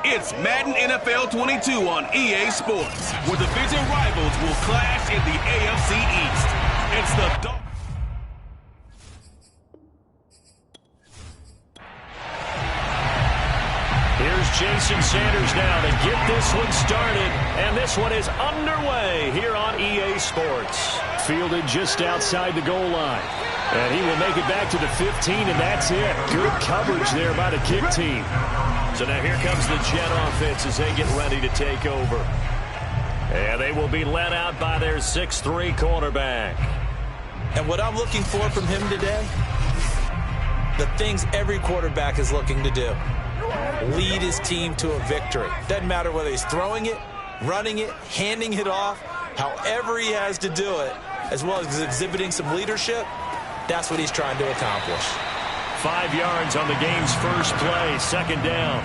It's Madden NFL 22 on EA Sports, where division rivals will clash in the AFC East. It's the Here's Jason Sanders now to get this one started, and this one is underway here on EA Sports. Fielded just outside the goal line, and he will make it back to the 15, and that's it. Good coverage there by the kick team. So now here comes the Jet offense as they get ready to take over. And they will be led out by their 6'3" quarterback. And what I'm looking for from him today, the things every quarterback is looking to do. Lead his team to a victory. Doesn't matter whether he's throwing it, running it, handing it off, however he has to do it, as well as exhibiting some leadership, that's what he's trying to accomplish. 5 yards on the game's first play, second down.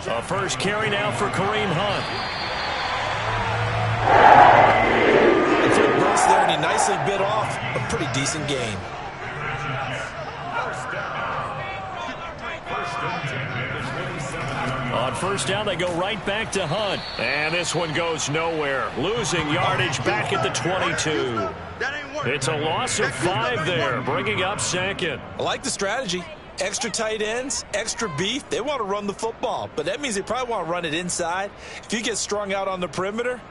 A first carry now for Kareem Hunt. And for the burst there, and he nicely bit off a pretty decent gain. On first down, they go right back to Hunt. And this one goes nowhere. Losing yardage back at the 22. It's a loss of 5 there, bringing up second. I like the strategy. Extra tight ends, extra beef. They want to run the football, but that means they probably want to run it inside. If you get strung out on the perimeter,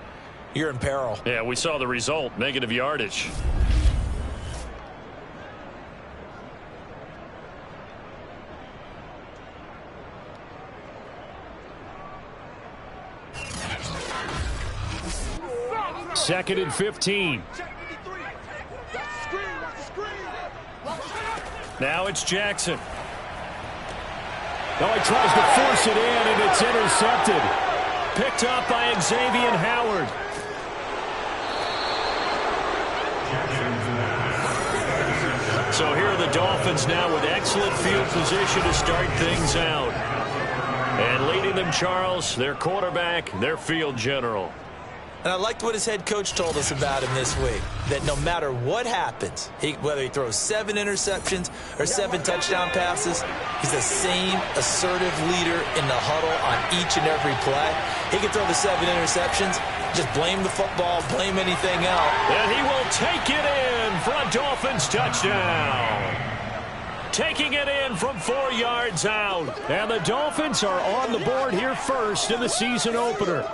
you're in peril. Yeah, we saw the result, negative yardage. Second and 15. Now it's Jackson. Oh, he tries to force it in, and it's intercepted. Picked up by Xavier Howard. So here are the Dolphins now with excellent field position to start things out. And leading them, Charles, their quarterback, their field general. And I liked what his head coach told us about him this week, that no matter what happens, whether he throws 7 interceptions or 7 touchdown passes, he's the same assertive leader in the huddle on each and every play. He can throw the 7 interceptions, just blame the football, blame anything else. And he will take it in for a Dolphins touchdown. Taking it in from 4 yards out. And the Dolphins are on the board here first in the season opener.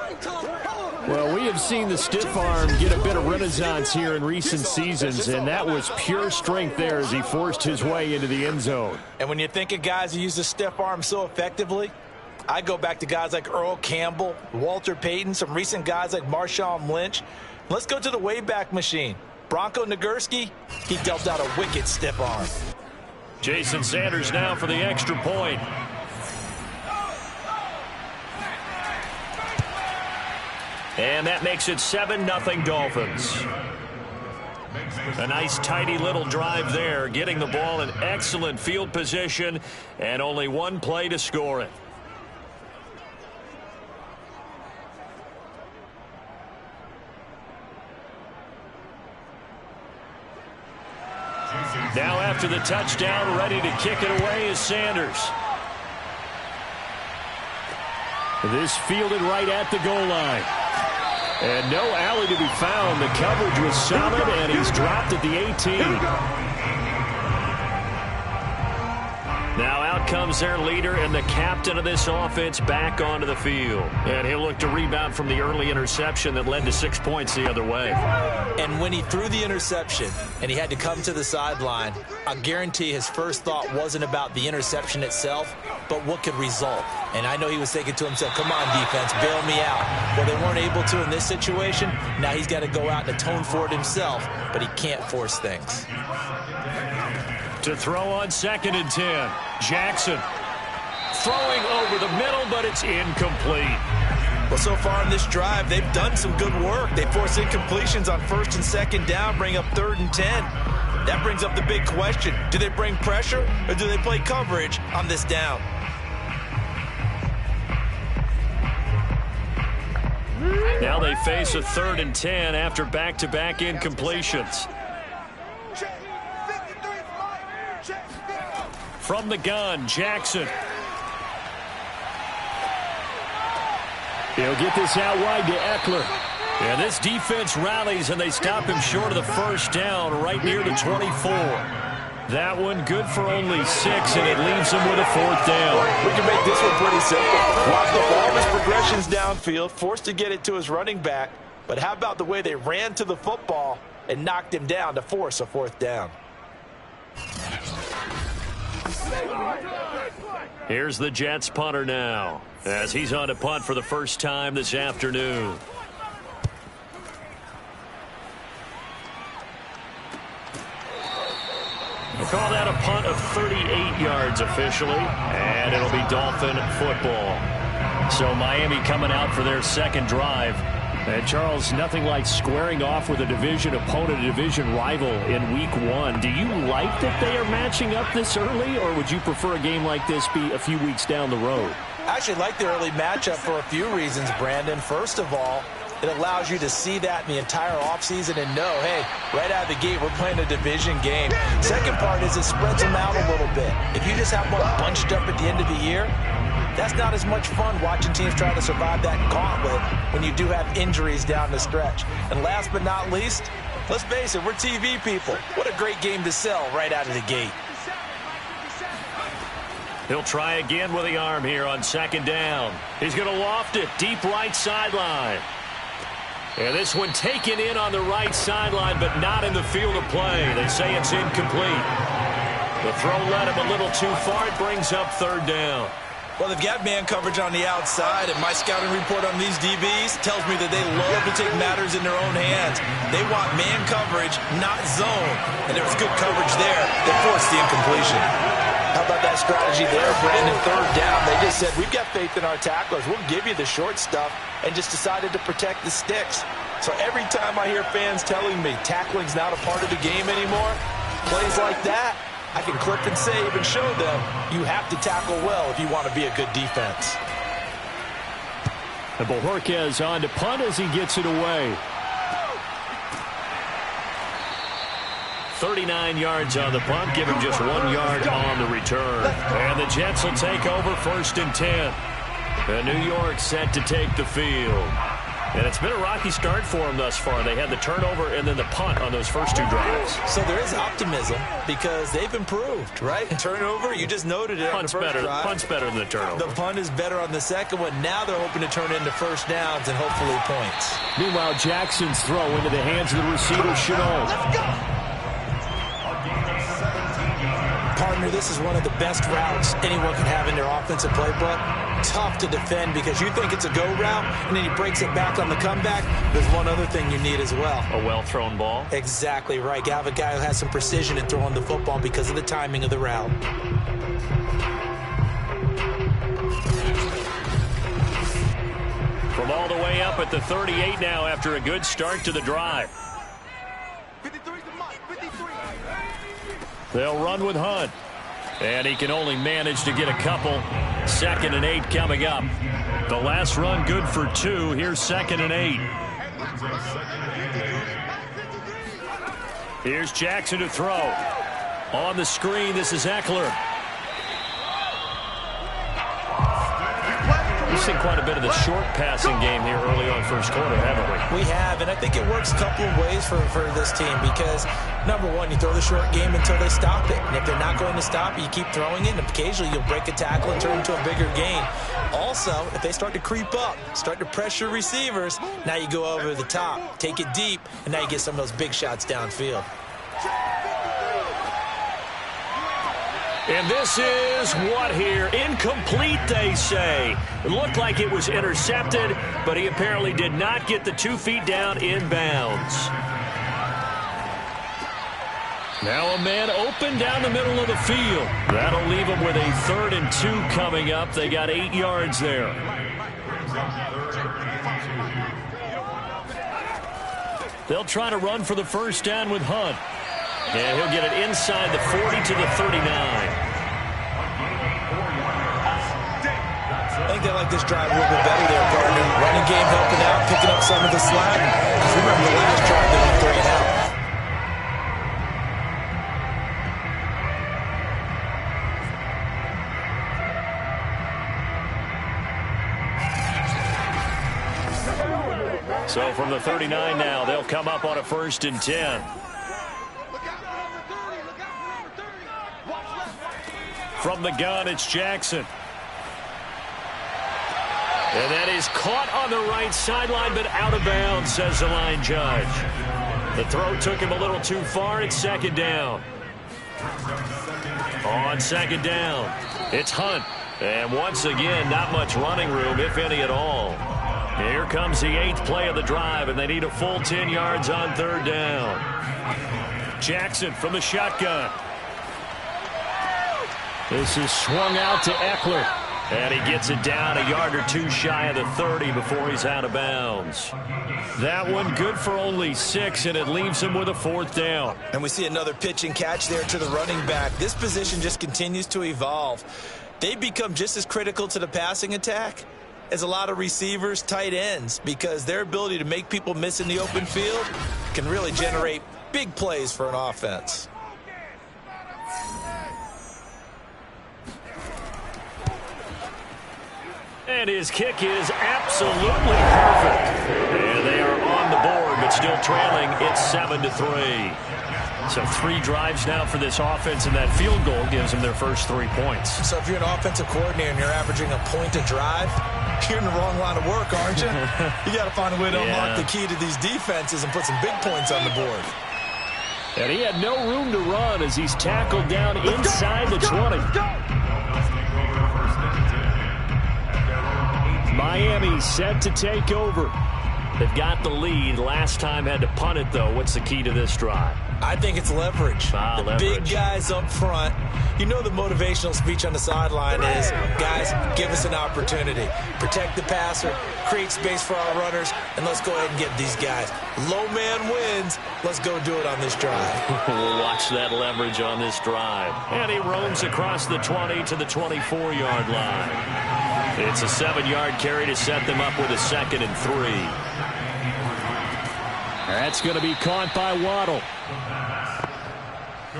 Well, we have seen the stiff arm get a bit of renaissance here in recent seasons, and that was pure strength there as he forced his way into the end zone. And when you think of guys who use the stiff arm so effectively, I go back to guys like Earl Campbell, Walter Payton, some recent guys like Marshawn Lynch. Let's go to the Wayback Machine. Bronco Nagurski, he dealt out a wicked stiff arm. Jason Sanders now for the extra point. And that makes it 7-0 Dolphins. A nice tidy little drive there, getting the ball in excellent field position, and only 1 play to score it. Now after the touchdown, ready to kick it away is Sanders. This fielded right at the goal line. And no alley to be found. The coverage was solid, and he's dropped at the 18. Now out comes their leader and the captain of this offense back onto the field. And he'll look to rebound from the early interception that led to 6 points the other way. And when he threw the interception and he had to come to the sideline, I guarantee his first thought wasn't about the interception itself, but what could result. And I know he was thinking to himself, come on, defense, bail me out. Well, they weren't able to in this situation. Now he's got to go out and atone for it himself, but he can't force things. To throw on 2nd and 10. Jackson throwing over the middle, but it's incomplete. Well, so far in this drive, they've done some good work. They force incompletions on 1st and 2nd down, bring up 3rd and 10. That brings up the big question. Do they bring pressure or do they play coverage on this down? Now they face a 3rd and 10 after back-to-back incompletions. From the gun, Jackson. He'll get this out wide to Eckler. And this defense rallies, and they stop him short of the first down right near the 24. That one good for only 6, and it leaves him with a 4th down. We can make this one pretty simple. Watch all of his progressions downfield, forced to get it to his running back. But how about the way they ran to the football and knocked him down to force a 4th down? Here's the Jets punter now, as he's on to punt for the first time this afternoon. We'll call that a punt of 38 yards officially, and it'll be Dolphin football. So Miami coming out for their second drive. And Charles, nothing like squaring off with a division opponent, a division rival in week 1. Do you like that they are matching up this early, or would you prefer a game like this be a few weeks down the road? I actually like the early matchup for a few reasons, Brandon. First of all, it allows you to see that in the entire offseason and know, hey, right out of the gate, we're playing a division game. Second part is it spreads them out a little bit. If you just have one bunched up at the end of the year, that's not as much fun watching teams try to survive that gauntlet when you do have injuries down the stretch. And last but not least, let's face it, we're TV people. What a great game to sell right out of the gate. He'll try again with the arm here on 2nd down. He's going to loft it deep right sideline. And this one taken in on the right sideline, but not in the field of play. They say it's incomplete. The throw led him a little too far. It brings up 3rd down. Well, they've got man coverage on the outside, and my scouting report on these DBs tells me that they love to take matters in their own hands. They want man coverage, not zone. And there was good coverage there that forced the incompletion. How about that strategy there, Brandon? 3rd down, they just said, we've got faith in our tacklers. We'll give you the short stuff, and just decided to protect the sticks. So every time I hear fans telling me tackling's not a part of the game anymore, plays like that, I can clip and save and show them you have to tackle well if you want to be a good defense. And Bojorquez on to punt as he gets it away. 39 yards on the punt, give him just 1 yard on the return. And the Jets will take over 1st and 10. And New York set to take the field. And it's been a rocky start for them thus far. They had the turnover and then the punt on those first 2 drives. So there is optimism because they've improved, right? Turnover, you just noted it on the first drive. Punt's better than the turnover. The punt is better on the second one. Now they're hoping to turn into 1st downs and hopefully points. Meanwhile, Jackson's throw into the hands of the receiver, Shenault. Let's go! Partner, this is one of the best routes anyone can have in their offensive playbook. Tough to defend because you think it's a go route, and then he breaks it back on the comeback. There's one other thing you need as well. A well-thrown ball? Exactly right. You have a guy who has some precision in throwing the football because of the timing of the route. From all the way up at the 38 now after a good start to the drive. They'll run with Hunt. And he can only manage to get a couple. 2nd and 8 coming up. The last run good for 2. Here's 2nd and 8. Here's Jackson to throw. On the screen, this is Eckler. We've seen quite a bit of the short passing game here early on first quarter, haven't we? We have, and I think it works a couple of ways for this team because, number one, you throw the short game until they stop it. And if they're not going to stop it, you keep throwing it, and occasionally you'll break a tackle and turn into a bigger gain. Also, if they start to creep up, start to pressure receivers, now you go over the top, take it deep, and now you get some of those big shots downfield. And this is what here? Incomplete, they say. It looked like it was intercepted, but he apparently did not get the 2 feet down in bounds. Now a man open down the middle of the field. That'll leave him with a 3rd and 2 coming up. They got 8 yards there. They'll try to run for the first down with Hunt. And he'll get it inside the 40 to the 39. I think they like this drive a little bit better there, partner. Running game helping out, picking up some of the slack. Because remember the last drive, they went 3 and out. So from the 39 now, they'll come up on a 1st and 10. From the gun, it's Jackson. And that is caught on the right sideline, but out of bounds, says the line judge. The throw took him a little too far. It's 2nd down. On 2nd down, it's Hunt. And once again, not much running room, if any at all. Here comes the 8th play of the drive, and they need a full 10 yards on 3rd down. Jackson from the shotgun. This is swung out to Eckler. And he gets it down a yard or two shy of the 30 before he's out of bounds. That one good for only 6, and it leaves him with a 4th down. And we see another pitch and catch there to the running back. This position just continues to evolve. They become just as critical to the passing attack as a lot of receivers, tight ends, because their ability to make people miss in the open field can really generate big plays for an offense. And his kick is absolutely perfect. And they are on the board, but still trailing. It's 7-3. So 3 drives now for this offense, and that field goal gives them their first 3 points. So if you're an offensive coordinator and you're averaging a point a drive, you're in the wrong line of work, aren't you? You got to find a way to unlock the key to these defenses and put some big points on the board. And he had no room to run as he's tackled down inside the 20. Miami set to take over. They've got the lead. Last time had to punt it, though. What's the key to this drive? I think it's leverage. Big guys up front. You know the motivational speech on the sideline is, guys, give us an opportunity. Protect the passer, create space for our runners, and let's go ahead and get these guys. Low man wins. Let's go do it on this drive. We'll watch that leverage on this drive. And he roams across the 20 to the 24-yard line. It's a 7-yard carry to set them up with a 2nd and 3. That's going to be caught by Waddle.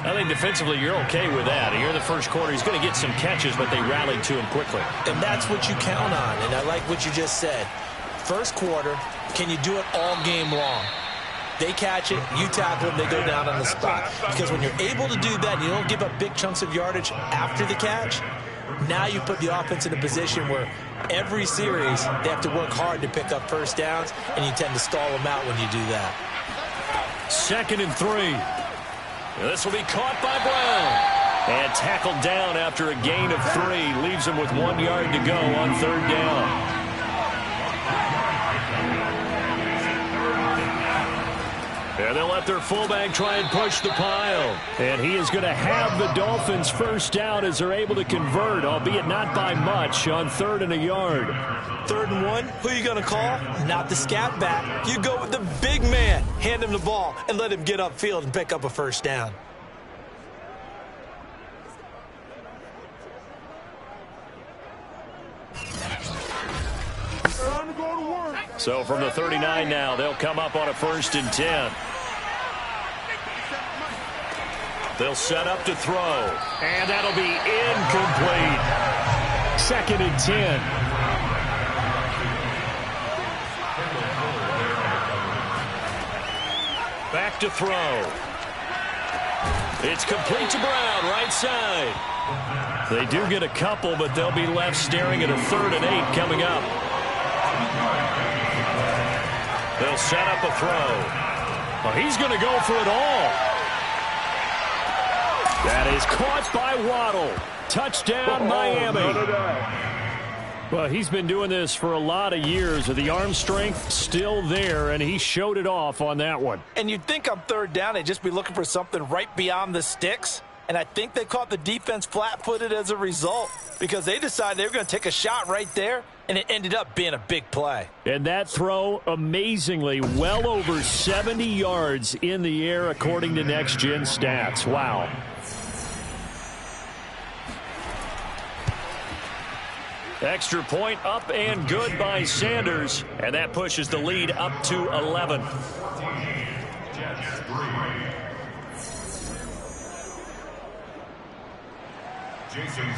I think defensively you're okay with that. Here in the first quarter, he's going to get some catches, but they rallied to him quickly. And that's what you count on, and I like what you just said. First quarter, can you do it all game long? They catch it, you tackle them, they go down on the spot. Because when you're able to do that, and you don't give up big chunks of yardage after the catch, now you put the offense in a position where every series they have to work hard to pick up first downs, and you tend to stall them out when you do that. 2nd and 3. This will be caught by Brown. And tackled down after a gain of 3. Leaves him with 1 yard to go on 3rd down. And they'll let their fullback try and push the pile. And he is going to have the Dolphins first down as they're able to convert, albeit not by much, on 3rd and a yard. 3rd and 1, who are you going to call? Not the scat back. You go with the big man. Hand him the ball and let him get upfield and pick up a first down. So from the 39 now, they'll come up on a 1st and 10. They'll set up to throw. And that'll be incomplete. 2nd and 10. Back to throw. It's complete to Brown, right side. They do get a couple, but they'll be left staring at a 3rd and 8 coming up. They'll set up a throw. Well, he's going to go for it all. That is caught by Waddle. Touchdown, Miami. Well, he's been doing this for a lot of years with the arm strength still there, and he showed it off on that one. And you'd think on 3rd down they'd just be looking for something right beyond the sticks. And I think they caught the defense flat-footed as a result because they decided they were going to take a shot right there, and it ended up being a big play. And that throw, amazingly, well over 70 yards in the air according to Next Gen Stats. Wow. Extra point up and good by Sanders, and that pushes the lead up to 11.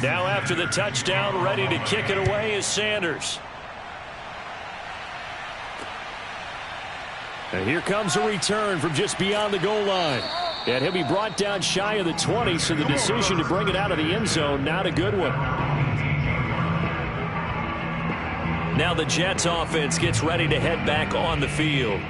Now after the touchdown, ready to kick it away is Sanders. And here comes a return from just beyond the goal line. And he'll be brought down shy of the 20, so the decision to bring it out of the end zone, not a good one. Now the Jets offense gets ready to head back on the field.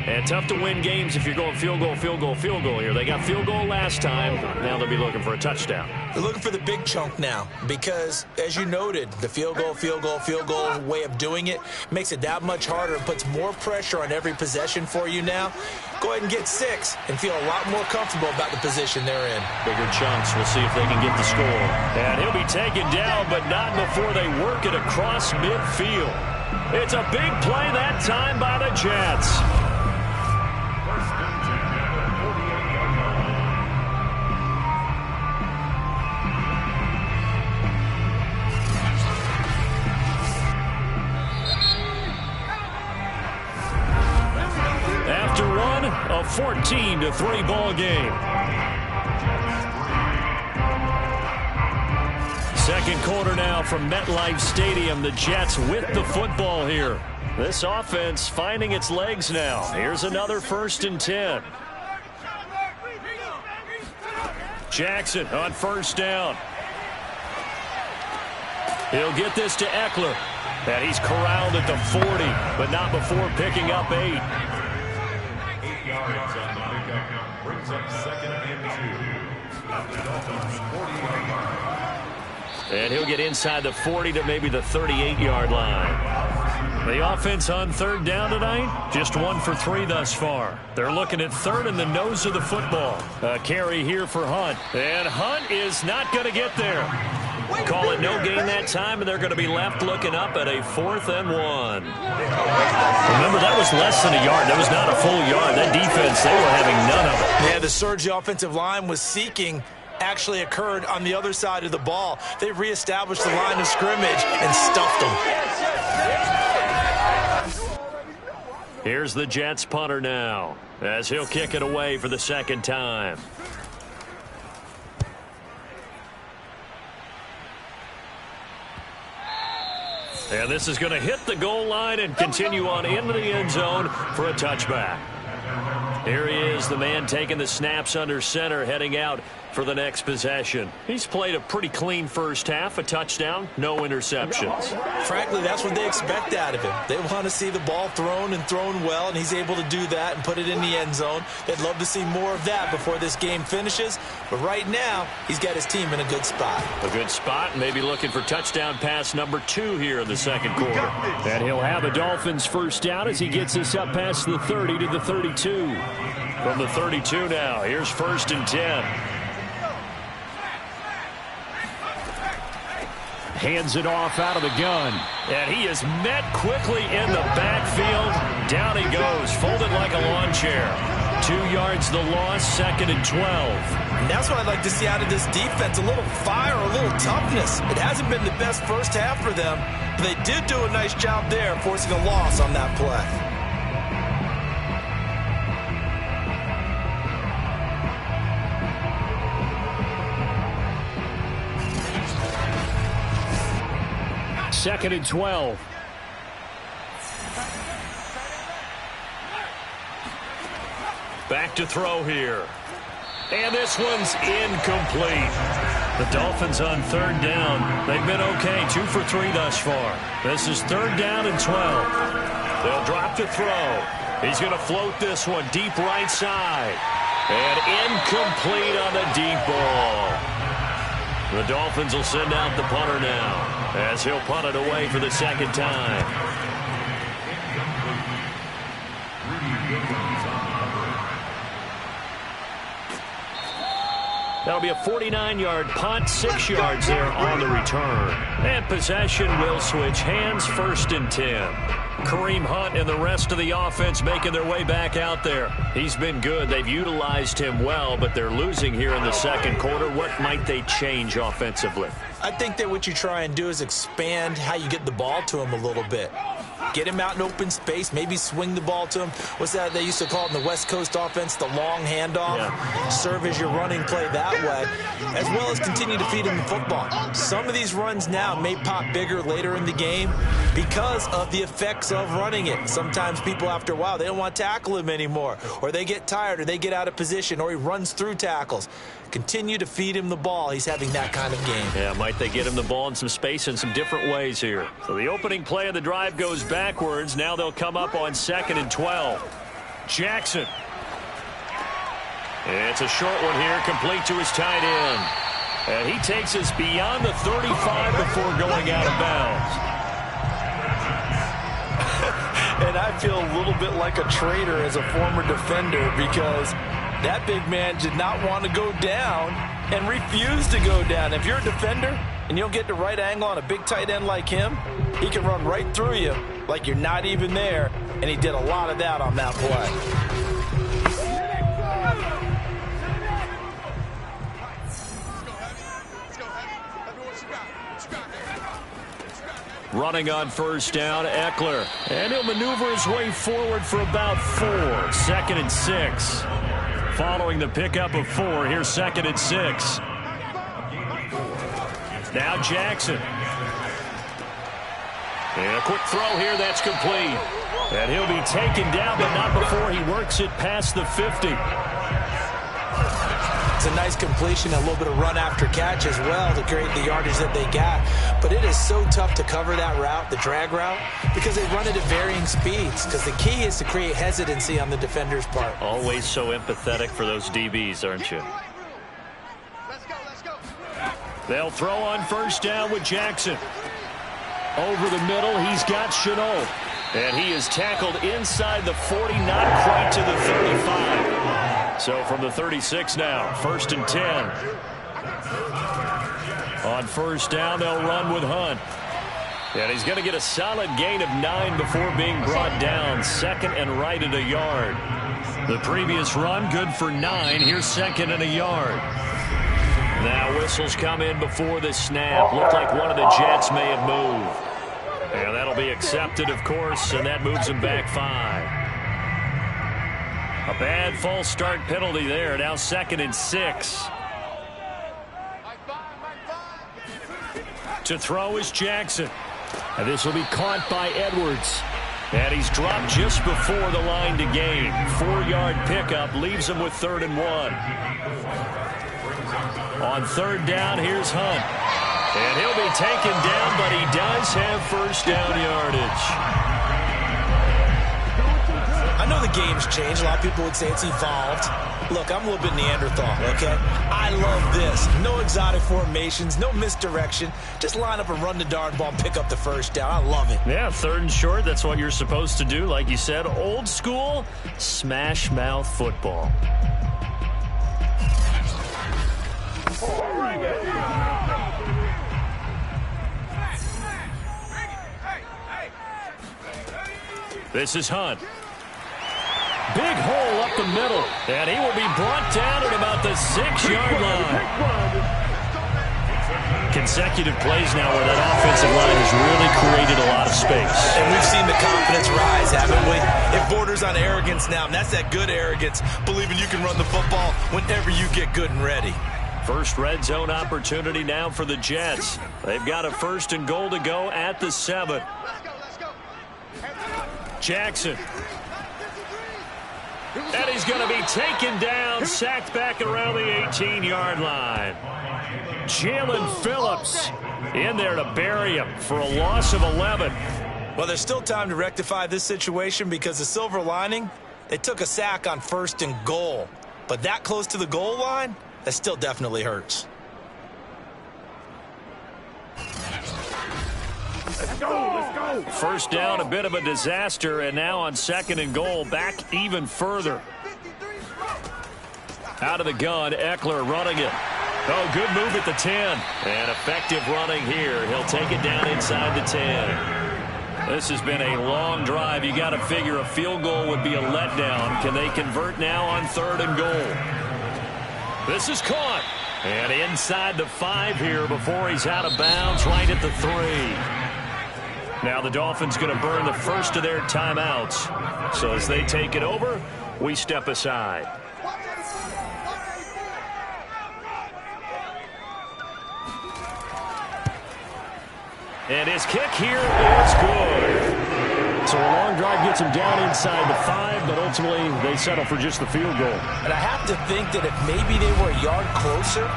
And tough to win games if you're going field goal, field goal, field goal here. They got field goal last time. Now they'll be looking for a touchdown. They're looking for the big chunk now because, as you noted, the field goal, field goal, field goal way of doing it makes it that much harder and puts more pressure on every possession for you now. Go ahead and get 6 and feel a lot more comfortable about the position they're in. Bigger chunks. We'll see if they can get the score. And he'll be taken down, but not before they work it across midfield. It's a big play that time by the Jets. After one, a 14-3 ball game. Second quarter now from MetLife Stadium. The Jets with the football here. This offense finding its legs now. Here's another 1st and 10. Jackson on 1st down. He'll get this to Eckler. And he's corralled at the 40, but not before picking up 8. 8 yards on the pickup. Brings up 2nd and 2. The Dolphins 40-yard line. And he'll get inside the 40 to maybe the 38-yard line. The offense on 3rd down tonight, just 1 for 3 thus far. They're looking at 3rd in the nose of the football. A carry here for Hunt. And Hunt is not going to get there. Call it no gain that time, and they're going to be left looking up at a 4th and 1. Remember, that was less than a yard. That was not a full yard. That defense, they were having none of it. Yeah, the surge the offensive line was seeking actually occurred on the other side of the ball. They reestablished the line of scrimmage and stuffed them. Here's the Jets punter now as he'll kick it away for the 2nd time. And this is going to hit the goal line and continue on into the end zone for a touchback. Here he is, the man taking the snaps under center, heading out for the next possession. He's played a pretty clean first half, a touchdown, no interceptions. Frankly, that's what they expect out of him. They want to see the ball thrown and thrown well, and he's able to do that and put it in the end zone. They'd love to see more of that before this game finishes, but right now, he's got his team in a good spot. A good spot, maybe looking for touchdown pass number 2 here in the 2nd quarter. And he'll have a Dolphins 1st down as he gets this up past the 30 to the 32. From the 32 now, here's 1st and 10. Hands it off out of the gun. And he is met quickly in the backfield. Down he goes, folded like a lawn chair. 2 yards the loss, 2nd and 12. And that's what I'd like to see out of this defense, a little fire, a little toughness. It hasn't been the best first half for them, but they did do a nice job there, forcing a loss on that play. Second and 12. Back to throw here. And this one's incomplete. The Dolphins on 3rd down. They've been okay, 2 for 3 thus far. This is 3rd down and 12. They'll drop to throw. He's going to float this one deep right side. And incomplete on the deep ball. The Dolphins will send out the punter now as he'll punt it away for the 2nd time. That'll be a 49-yard punt, 6 yards there on the return. And possession will switch hands, 1st and 10. Kareem Hunt and the rest of the offense making their way back out there. He's been good. They've utilized him well, but they're losing here in the 2nd quarter. What might they change offensively? I think that what you try and do is expand how you get the ball to him a little bit. Get him out in open space, maybe swing the ball to him. What's that they used to call it in the West Coast offense, the long handoff? Yeah. Serve as your running play that way, as well as continue to feed him the football. Some of these runs now may pop bigger later in the game because of the effects of running it. Sometimes people, after a while, they don't want to tackle him anymore, or they get tired, or they get out of position, or he runs through tackles. Continue to feed him the ball. He's having that kind of game. Yeah, might they get him the ball in some space in some different ways here. So the opening play of the drive goes backwards. Now they'll come up on 2nd and 12. Jackson. It's a short one here, complete to his tight end. And he takes us beyond the 35 before going out of bounds. And I feel a little bit like a traitor as a former defender because that big man did not want to go down and refused to go down. If you're a defender and you don't get the right angle on a big tight end like him, he can run right through you like you're not even there, and he did a lot of that on that play. Running on first down, Ekeler. And he'll maneuver his way forward for about 4. 2nd and 6. Following the pickup of 4, here's 2nd and 6. Now Jackson. And a quick throw here, that's complete. And he'll be taken down, but not before he works it past the 50. It's a nice completion, a little bit of run after catch as well to create the yardage that they got. But it is so tough to cover that route, the drag route, because they run it at varying speeds. Because the key is to create hesitancy on the defender's part. Always so empathetic for those DBs, aren't you? They'll throw on first down with Jackson. Over the middle, he's got Shenault. And he is tackled inside the 40, not quite to the 35. So from the 36 now, 1st and 10. On first down, they'll run with Hunt. And he's going to get a solid gain of 9 before being brought down. 2nd and right at a yard. The previous run, good for 9. Here's 2nd and a yard. Now whistles come in before the snap. Looked like one of the Jets may have moved. And that'll be accepted, of course, and that moves him back 5. A bad false start penalty there. Now 2nd and 6. To throw is Jackson. And this will be caught by Edwards. And he's dropped just before the line to gain. 4-yard pickup leaves him with 3rd and 1. On 3rd down, here's Hunt. And he'll be taken down, but he does have first down yardage. I know the game's changed. A lot of people would say it's evolved. Look, I'm a little bit Neanderthal, okay? I love this. No exotic formations, no misdirection. Just line up and run the darn ball and pick up the first down. I love it. Yeah, 3rd and short, that's what you're supposed to do. Like you said, old school, smash mouth football. This is Hunt. Big hole up the middle, and he will be brought down at about the 6-yard line. Consecutive plays now where that offensive line has really created a lot of space. And we've seen the confidence rise, haven't we? It borders on arrogance now, and that's that good arrogance, believing you can run the football whenever you get good and ready. First red zone opportunity now for the Jets. They've got a 1st and goal to go at the 7. Jackson. And he's going to be taken down, sacked back around the 18-yard line. Jalen Phillips in there to bury him for a loss of 11. Well, there's still time to rectify this situation because the silver lining, they took a sack on 1st and goal. But that close to the goal line, that still definitely hurts. Let's go. First down, a bit of a disaster, and now on 2nd and goal, back even further. Out of the gun, Ekeler running it. Oh, good move at the 10. And effective running here. He'll take it down inside the 10. This has been a long drive. You got to figure a field goal would be a letdown. Can they convert now on 3rd and goal? This is caught. And inside the 5 here before he's out of bounds, right at the 3. Now the Dolphins going to burn the first of their timeouts. So as they take it over, we step aside. And his kick here is good. So a long drive gets him down inside the 5, but ultimately they settle for just the field goal. And I have to think that if maybe they were a yard closer,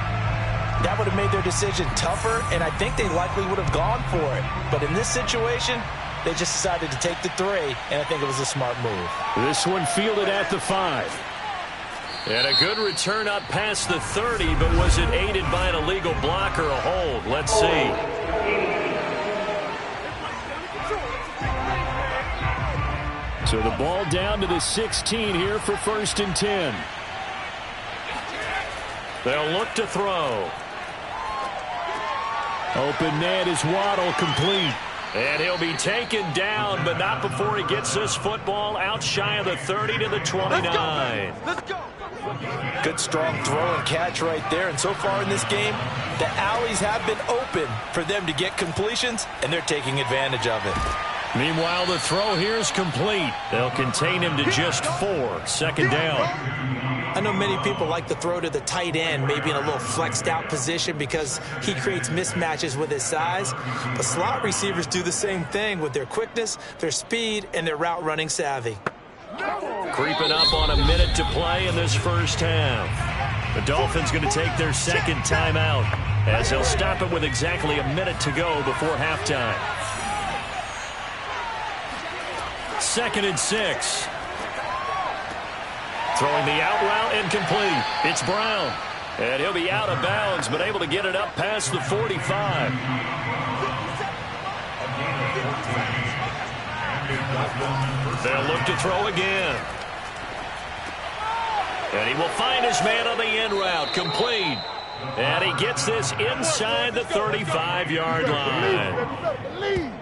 that would have made their decision tougher, and I think they likely would have gone for it. But in this situation, they just decided to take the 3, and I think it was a smart move. This one fielded at the 5. And a good return up past the 30, but was it aided by an illegal block or a hold? Let's see. So the ball down to the 16 here for 1st and 10. They'll look to throw. Open net is Waddle, complete. And he'll be taken down, but not before he gets this football out shy of the 30 to the 29. Let's go. Good strong throw and catch right there. And so far in this game, the alleys have been open for them to get completions, and they're taking advantage of it. Meanwhile, the throw here is complete. They'll contain him to just 4. 2nd down. I know many people like to throw to the tight end, maybe in a little flexed out position because he creates mismatches with his size. But slot receivers do the same thing with their quickness, their speed, and their route running savvy. Creeping up on a minute to play in this first half. The Dolphins going to take their 2nd timeout as they'll stop it with exactly a minute to go before halftime. 2nd and 6. Throwing the out route incomplete. It's Brown. And he'll be out of bounds, but able to get it up past the 45. They'll look to throw again. And he will find his man on the end route. Complete. And he gets this inside the 35-yard line.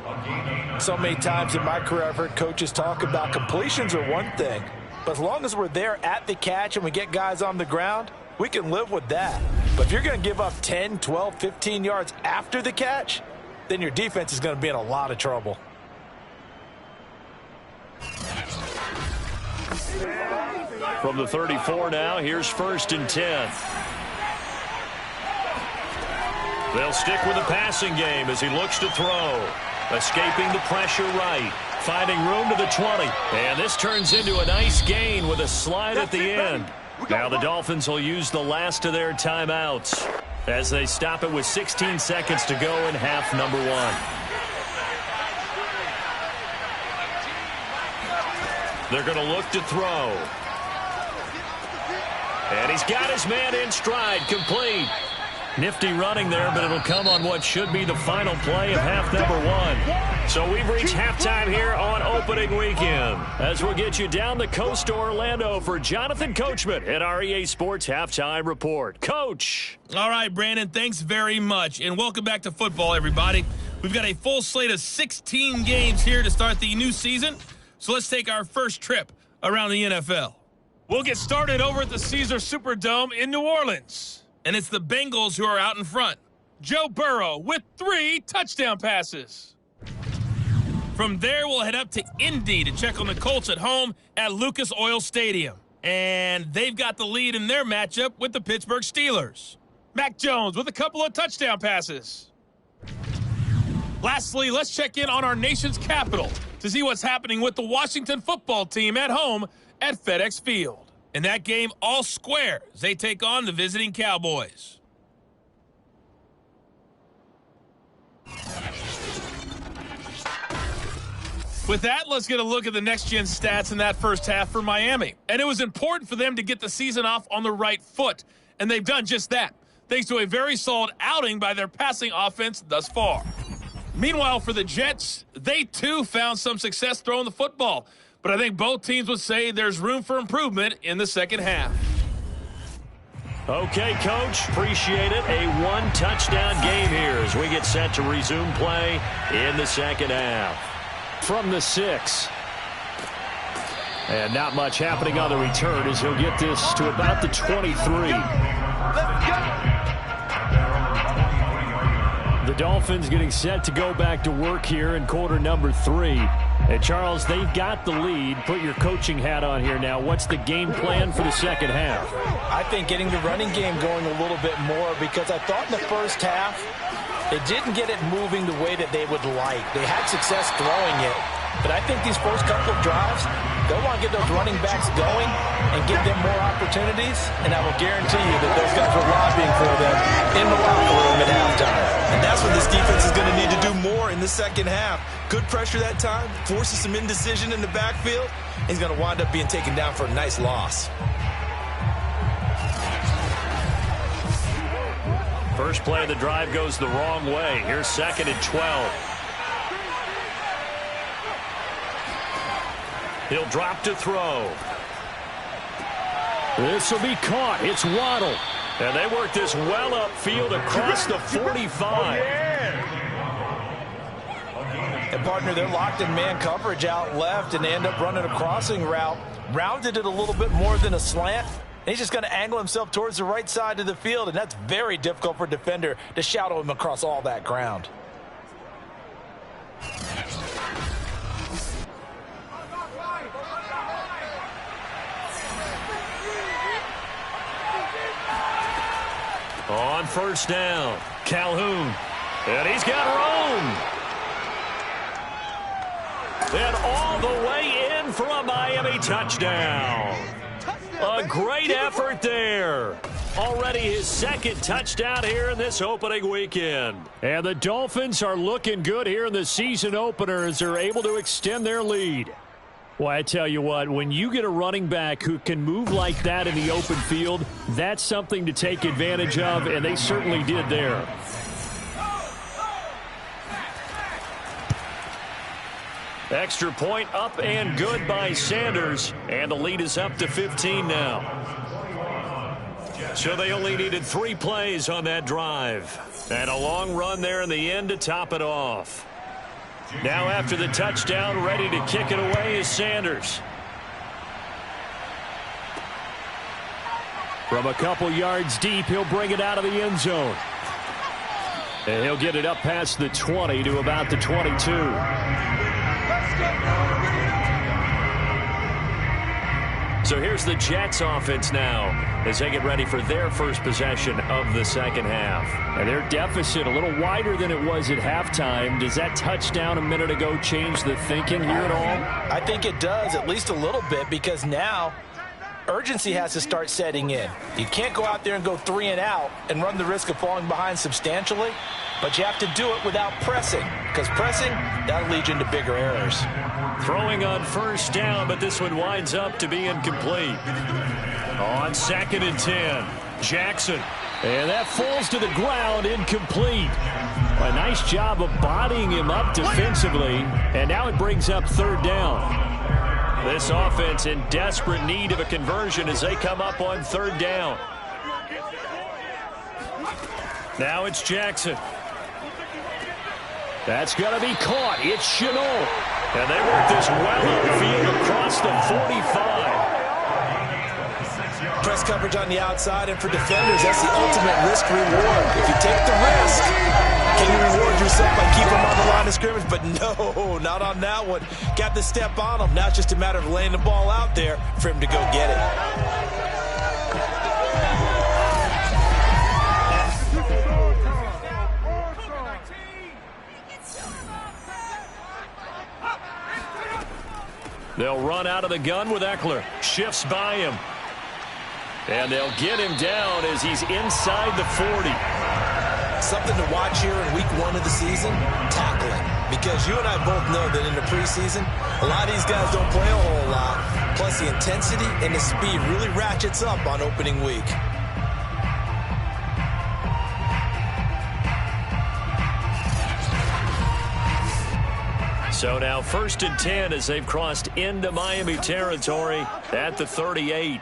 So many times in my career I've heard coaches talk about completions are one thing, but as long as we're there at the catch and we get guys on the ground, we can live with that. But if you're going to give up 10, 12, 15 yards after the catch, then your defense is going to be in a lot of trouble. From the 34 now, here's 1st and 10. They'll stick with the passing game as he looks to throw. Escaping the pressure right. Finding room to the 20. And this turns into a nice gain with a slide at the end. Now the Dolphins will use the last of their timeouts as they stop it with 16 seconds to go in half number 1. They're going to look to throw. And he's got his man in stride, complete. Nifty running there, but it'll come on what should be the final play of half number 1. So we've reached halftime here on opening weekend. As we'll get you down the coast to Orlando for Jonathan Coachman at our EA Sports Halftime Report. Coach. All right, Brandon, thanks very much. And welcome back to football, everybody. We've got a full slate of 16 games here to start the new season. So let's take our first trip around the NFL. We'll get started over at the Caesars Superdome in New Orleans. And it's the Bengals who are out in front. Joe Burrow with 3 touchdown passes. From there, we'll head up to Indy to check on the Colts at home at Lucas Oil Stadium. And they've got the lead in their matchup with the Pittsburgh Steelers. Mac Jones with a couple of touchdown passes. Lastly, let's check in on our nation's capital to see what's happening with the Washington football team at home at FedEx Field. In that game, all square as they take on the visiting Cowboys. With that, let's get a look at the next-gen stats in that first half for Miami. And it was important for them to get the season off on the right foot, and they've done just that, thanks to a very solid outing by their passing offense thus far. Meanwhile, for the Jets, they too found some success throwing the football. But I think both teams would say there's room for improvement in the second half. Okay, Coach, appreciate it. A 1-touchdown game here as we get set to resume play in the second half. From the 6. And not much happening on the return as he'll get this to about the 23. The the Dolphins getting set to go back to work here in quarter number 3. And Charles, they've got the lead. Put your coaching hat on here now. What's the game plan for the second half? I think getting the running game going a little bit more, because I thought in the first half they didn't get it moving the way that they would like. They had success throwing it, but I think these first couple of drives, they'll want to get those running backs going and give them more opportunities, and I will guarantee you that those guys were lobbying for them in the locker room at halftime. And that's what this defense is going to need to do more in the second half. Good pressure that time, forces some indecision in the backfield. He's going to wind up being taken down for a nice loss. First play of the drive goes the wrong way. Here's 2nd and 12. He'll drop to throw. This will be caught. It's Waddle. And they work this well upfield across the 45. And partner, they're locked in man coverage out left, and they end up running a crossing route. Rounded it a little bit more than a slant. He's just going to angle himself towards the right side of the field, and that's very difficult for a defender to shadow him across all that ground. On first down, Calhoun. And he's got room. And all the way in for a Miami touchdown. A great effort there. Already his 2nd touchdown here in this opening weekend. And the Dolphins are looking good here in the season opener as they're able to extend their lead. Well, I tell you what, when you get a running back who can move like that in the open field, that's something to take advantage of, and they certainly did there. Extra point up and good by Sanders, and the lead is up to 15 now. So they only needed 3 plays on that drive. And a long run there in the end to top it off. Now after the touchdown, ready to kick it away is Sanders. From a couple yards deep, he'll bring it out of the end zone. And he'll get it up past the 20 to about the 22. So here's the Jets offense now as they get ready for their first possession of the second half. And their deficit a little wider than it was at halftime. Does that touchdown a minute ago change the thinking here at all? I think it does, at least a little bit, because now urgency has to start setting in. You can't go out there and go 3 and out and run the risk of falling behind substantially, but you have to do it without pressing, because pressing, that'll lead you into bigger errors. Throwing on first down, but this one winds up to be incomplete. On 2nd and 10, Jackson. And that falls to the ground, incomplete. A nice job of bodying him up defensively, and now it brings up 3rd down. This offense in desperate need of a conversion as they come up on 3rd down. Now it's Jackson. That's going to be caught. It's Shenault. And they work this well upfield across the 45. Press coverage on the outside, and for defenders, that's the ultimate risk-reward. If you take the risk, can you reward yourself by keeping them on the line of scrimmage? But no, not on that one. Got the step on him. Now it's just a matter of laying the ball out there for him to go get it. They'll run out of the gun with Eckler. Shifts by him. And they'll get him down as he's inside the 40. Something to watch here in week 1 of the season, tackling. Because you and I both know that in the preseason, a lot of these guys don't play a whole lot. Plus the intensity and the speed really ratchets up on opening week. So now 1st and 10 as they've crossed into Miami territory at the 38.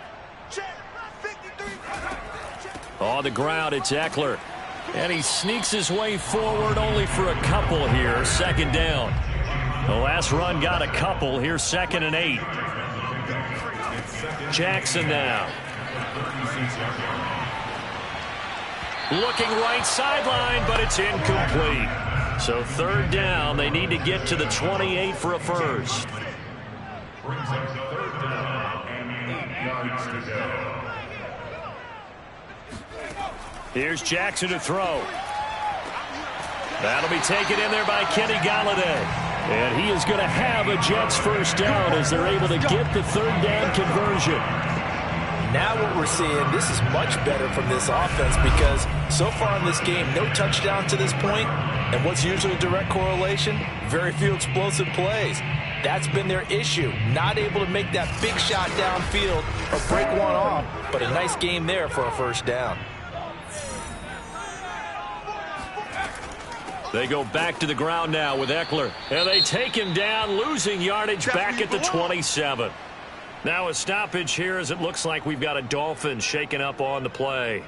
On the ground, it's Eckler. And he sneaks his way forward only for a couple here. 2nd down. The last run got a couple. Here's 2nd and 8. Jackson now. Looking right sideline, but it's incomplete. So third down, they need to get to the 28 for a first. Brings up third down and 8 yards to go. Here's Jackson to throw. That'll be taken in there by Kenny Golladay. And he is going to have a Jets first down as they're able to get the third down conversion. Now what we're seeing, this is much better from this offense because so far in this game, no touchdown to this point. And what's usually a direct correlation? Very few explosive plays. That's been their issue. Not able to make that big shot downfield or break one off, but a nice game there for a first down. They go back to the ground now with Eckler. And they take him down, losing yardage back at the 27. Now a stoppage here as it looks like we've got a Dolphin shaking up on the play.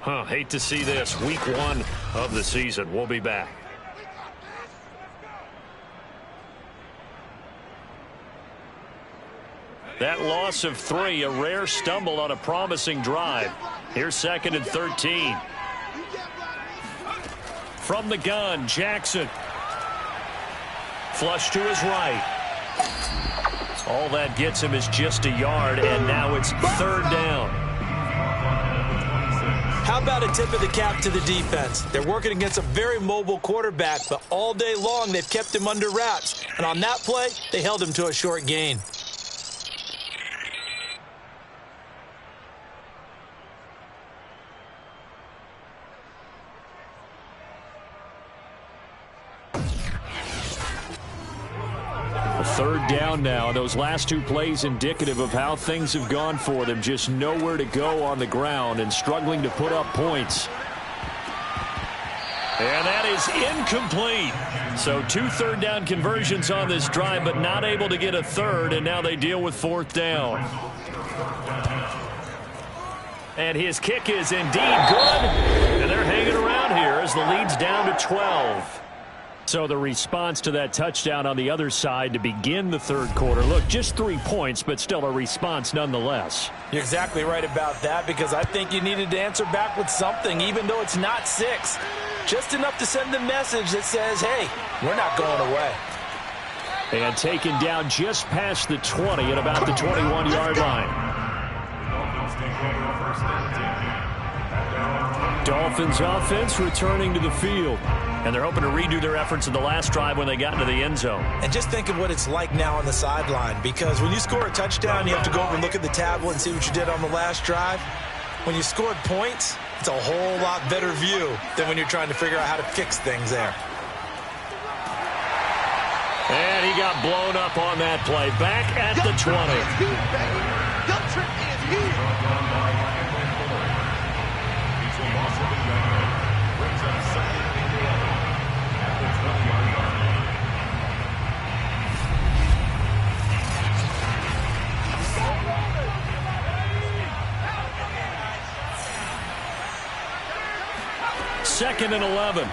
Hate to see this. Week 1 of the season. We'll be back. That loss of 3, a rare stumble on a promising drive. Here's 2nd and 13. From the gun, Jackson. Flush to his right. All that gets him is just a yard, and now it's third down. How about a tip of the cap to the defense? They're working against a very mobile quarterback, but all day long they've kept him under wraps. And on that play, they held him to a short gain. Third down now. Those last 2 plays indicative of how things have gone for them. Just nowhere to go on the ground and struggling to put up points. And that is incomplete. So 2 third down conversions on this drive, but not able to get a third, and now they deal with 4th down. And his kick is indeed good. And they're hanging around here as the lead's down to 12. So the response to that touchdown on the other side to begin the third quarter. Look, just 3 points, but still a response nonetheless. You're exactly right about that because I think you needed to answer back with something, even though it's not 6. Just enough to send the message that says, hey, we're not going away. And taken down just past the 20 at about the 21-yard line. Dolphins offense returning to the field. And they're hoping to redo their efforts in the last drive when they got into the end zone. And just think of what it's like now on the sideline, because when you score a touchdown, you have to go over and look at the tablet and see what you did on the last drive. When you scored points, it's a whole lot better view than when you're trying to figure out how to fix things there. And he got blown up on that play. Back at the 20. Second and 11.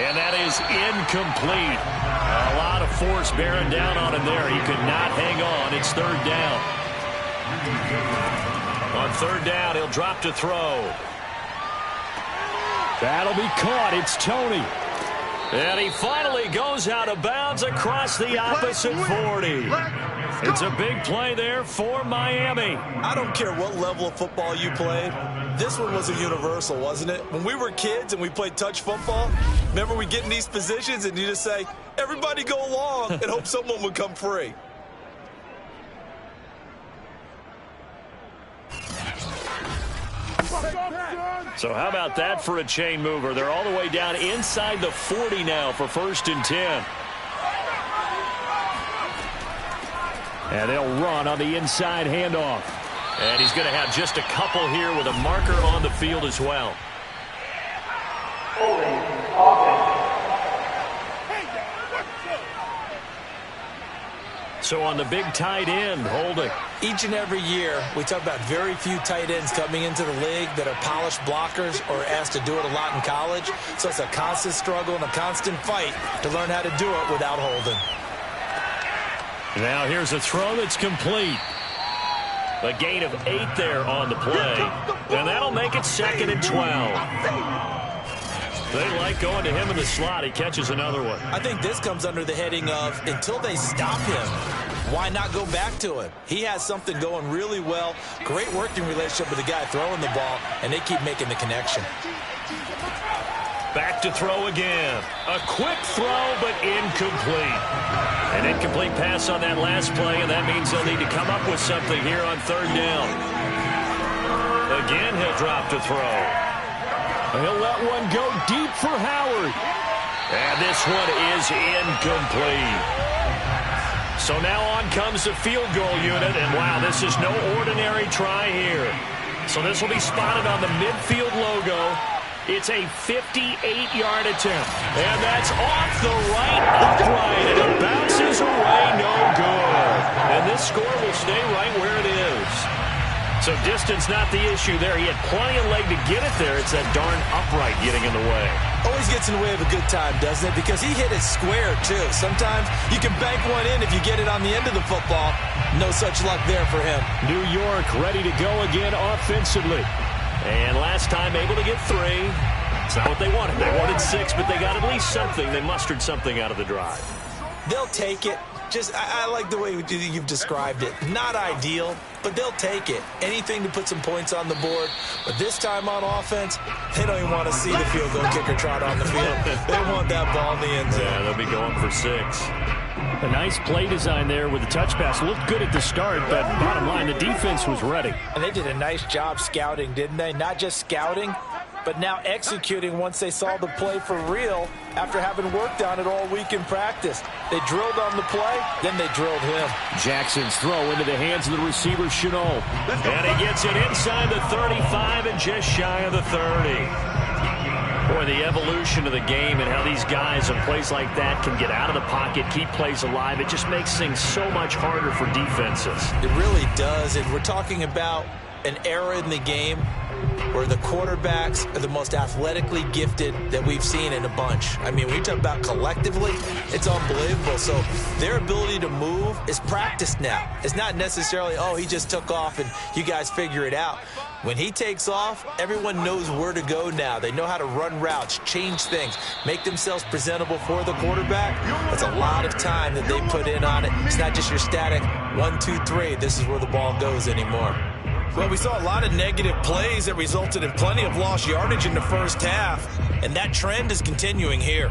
And that is incomplete. A lot of force bearing down on him there. He could not hang on. It's third down. On third down, he'll drop to throw. That'll be caught. It's Toney. And he finally goes out of bounds across the opposite 40. It's a big play there for Miami. I don't care what level of football you played. This one was a universal, wasn't it? When we were kids and we played touch football, remember we get in these positions and you just say, everybody go along and hope someone would come free. So how about that for a chain mover? They're all the way down inside the 40 now for 1st and 10. And they'll run on the inside handoff. And he's going to have just a couple here with a marker on the field as well. So on the big tight end, holding. Each and every year, we talk about very few tight ends coming into the league that are polished blockers or asked to do it a lot in college. So it's a constant struggle and a constant fight to learn how to do it without holding. Now here's a throw that's complete. A gain of 8 there on the play. And that'll 2nd and 12. They like going to him in the slot. He catches another one. I think this comes under the heading of until they stop him, why not go back to him? He has something going really well. Great working relationship with the guy throwing the ball, and they keep making the connection. Back to throw again. A quick throw, but incomplete. An incomplete pass on that last play, and that means they'll need to come up with something here on 3rd down. Again, he'll drop to throw. He'll let one go deep for Howard. And this one is incomplete. So now on comes the field goal unit, and wow, this is no ordinary try here. So this will be spotted on the midfield logo. It's a 58-yard attempt. And that's off the right upright, and it bounces away, no good. And this score will stay right where it is. So distance not the issue there. He had plenty of leg to get it there. It's that darn upright getting in the way. Always gets in the way of a good time, doesn't it? Because he hit it square, too. Sometimes you can bank one in if you get it on the end of the football. No such luck there for him. New York ready to go again offensively. And last time able to get 3. It's not what they wanted. They wanted 6, but they got at least something. They mustered something out of the drive. They'll take it. I like the way you've described it. Not ideal, but they'll take it. Anything to put some points on the board. But this time on offense, they don't even want to see the field goal kicker trot on the field. They want that ball in the end zone. Yeah, they'll be going for 6. A nice play design there with the touch pass. Looked good at the start, but bottom line, the defense was ready. And they did a nice job scouting, didn't they? Not just scouting, but now executing once they saw the play for real after having worked on it all week in practice. They drilled on the play, then they drilled him. Jackson's throw into the hands of the receiver, Shenault. And he gets it inside the 35 and just shy of the 30. Boy, the evolution of the game and how these guys in plays like that can get out of the pocket, keep plays alive, it just makes things so much harder for defenses. It really does, and we're talking about an era in the game where the quarterbacks are the most athletically gifted that we've seen in a bunch. I mean, when you talk about collectively, it's unbelievable. So their ability to move is practiced now. It's not necessarily, oh, he just took off and you guys figure it out. When he takes off, everyone knows where to go now. They know how to run routes, change things, make themselves presentable for the quarterback. That's a lot of time that they put in on it. It's not just your static 1, 2, 3. This is where the ball goes anymore. Well, we saw a lot of negative plays that resulted in plenty of lost yardage in the first half, and that trend is continuing here.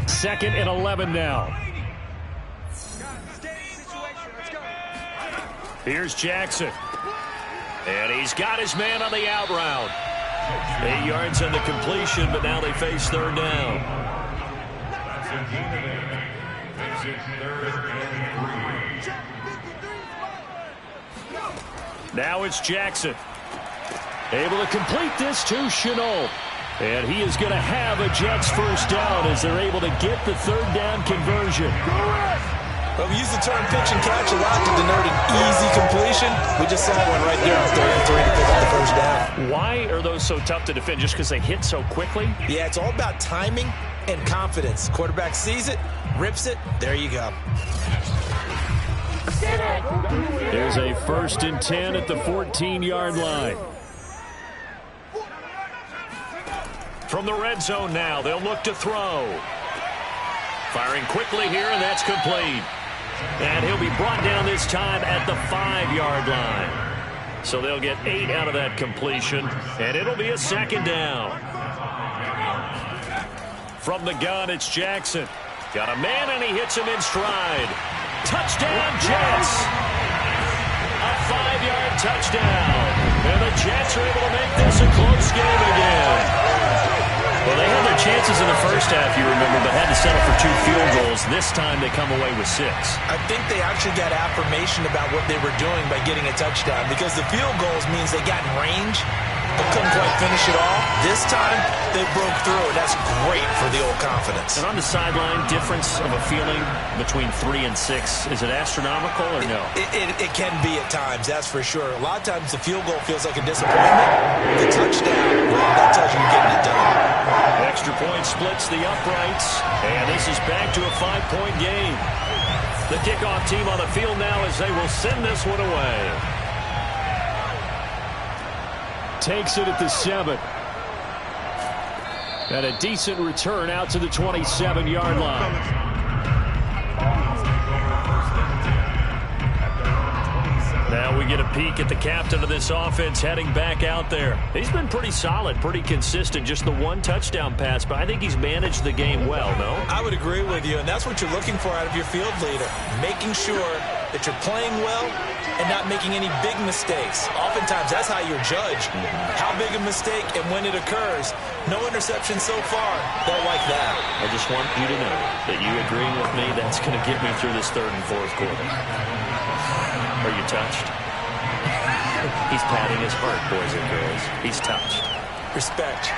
Second and 11 now. Here's Jackson. And he's got his man on the out route. 8 yards on the completion, but now they face 3rd down. Now it's Jackson. Able to complete this to Shenault. And he is going to have a Jets first down as they're able to get the 3rd down conversion. Well, we use the term pitch and catch a lot to denote an easy completion. We just saw one right there on 3rd and 3 to pick up the first down. Why are those so tough to defend? Just because they hit so quickly? Yeah, it's all about timing and confidence. Quarterback sees it, rips it, there you go. There's a 1st and 10 at the 14-yard line. From the red zone now, they'll look to throw. Firing quickly here, and that's complete. And he'll be brought down this time at the 5-yard line. So they'll get 8 out of that completion, and it'll be a 2nd down. From the gun, it's Jackson. Got a man, and he hits him in stride. Touchdown, Jets! A 5-yard touchdown. And the Jets are able to make this a close game again. Well, they had their chances in the first half, you remember, but had to settle for 2 field goals. This time they come away with 6. I think they actually got affirmation about what they were doing by getting a touchdown, because the field goals means they got in range, but couldn't quite finish it all. This time, they broke through, and that's great for the old confidence. And on the sideline, difference of a feeling between 3 and 6, is it astronomical or no? It can be at times, that's for sure. A lot of times the field goal feels like a disappointment. The touchdown, well, that tells you you're getting it done. Extra point splits the uprights, and this is back to a 5-point game. The kickoff team on the field now as they will send this one away. Takes it at the 7. And a decent return out to the 27-yard line. Now we get a peek at the captain of this offense heading back out there. He's been pretty solid, pretty consistent, just the one touchdown pass, but I think he's managed the game well, no? I would agree with you, and that's what you're looking for out of your field leader, making sure that you're playing well and not making any big mistakes. Oftentimes, that's how you're judged. How big a mistake and when it occurs. No interception so far. Don't like that. I just want you to know that you agreeing with me, that's going to get me through this 3rd and 4th quarter. Are you touched? He's patting his heart, boys and girls. He's touched. Respect.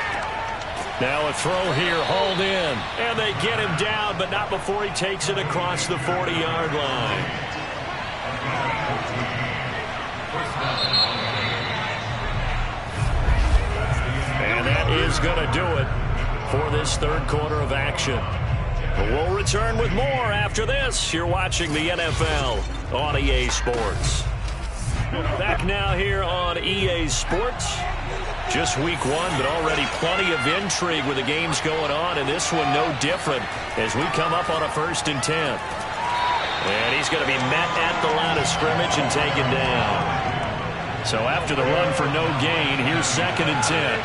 Now a throw here, hauled in. And they get him down, but not before he takes it across the 40-yard line. And that is going to do it for this 3rd quarter of action. We'll return with more after this. You're watching the NFL on EA Sports. Back now here on EA Sports. Just week 1, but already plenty of intrigue with the games going on, and this one no different as we come up on a 1st and 10. And he's going to be met at the line of scrimmage and taken down. So after the run for no gain, here's 2nd and 10.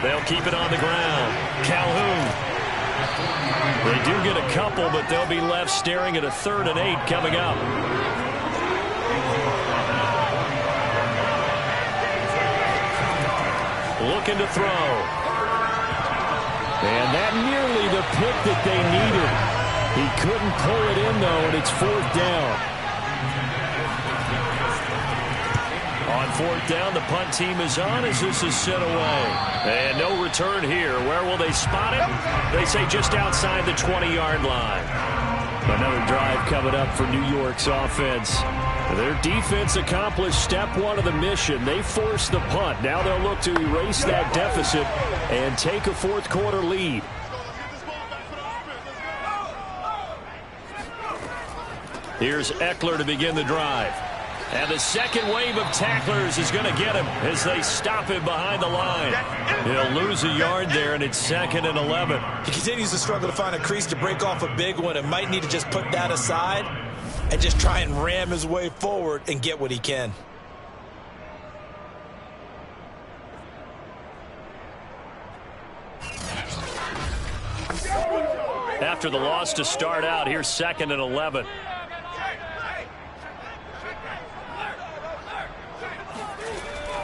They'll keep it on the ground. Calhoun. They do get a couple, but they'll be left staring at a 3rd and 8 coming up. Looking to throw. And that nearly the pick that they needed. He couldn't pull it in, though, and it's 4th down. On 4th down, the punt team is on as this is sent away. And no return here. Where will they spot it? They say just outside the 20-yard line. Another drive coming up for New York's offense. Their defense accomplished step 1 of the mission. They forced the punt. Now they'll look to erase that deficit and take a 4th quarter lead. Here's Eckler to begin the drive. And the second wave of tacklers is going to get him as they stop him behind the line. He'll lose a yard there, and it's 2nd and 11. He continues to struggle to find a crease to break off a big one and might need to just put that aside and just try and ram his way forward and get what he can. After the loss to start out, here's 2nd and 11.